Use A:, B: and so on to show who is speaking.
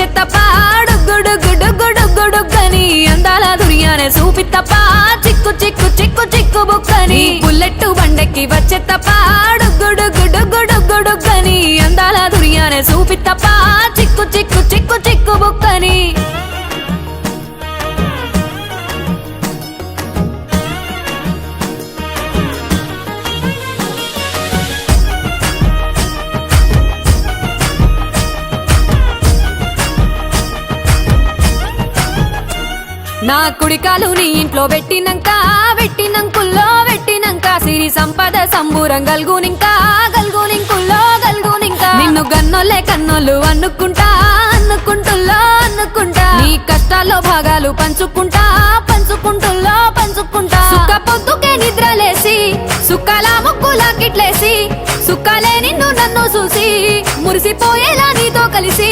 A: వచ్చేత్తప్ప డుగ్గుడుగ్గుడుగ్గుడుగ్గుడుగ్గని అందాల దునియానే చూపిత్తప్ప చిక్కు చిక్కు చిక్కు చిక్కు బుక్కని బుల్లెట్టు బండెక్కి వచ్చేత్తప్ప డుగ్గుడుగ్గుడుగ్గుడుగ్గుడుగ్గని అందాల దునియానే చూపిత్తప్ప చిక్కు చిక్కు చిక్కు చిక్కు బుక్కని నా కుడికాలు నీ ఇంట్లో పెట్టినంక సిరి సంపద సంబూరం గల్గునింకా నిన్ను గన్నోళ్ళే కన్నోళ్ళు అనుకుంటా నీ కష్టాల్లో భాగాలు పంచుకుంటా సుక్క పొద్దుకే నిద్రలేసి సుక్కల ముక్కులా కిట్లేసి సుక్కలే నిన్ను నన్ను చూసి మురిసిపోయేలా నీతో కలిసి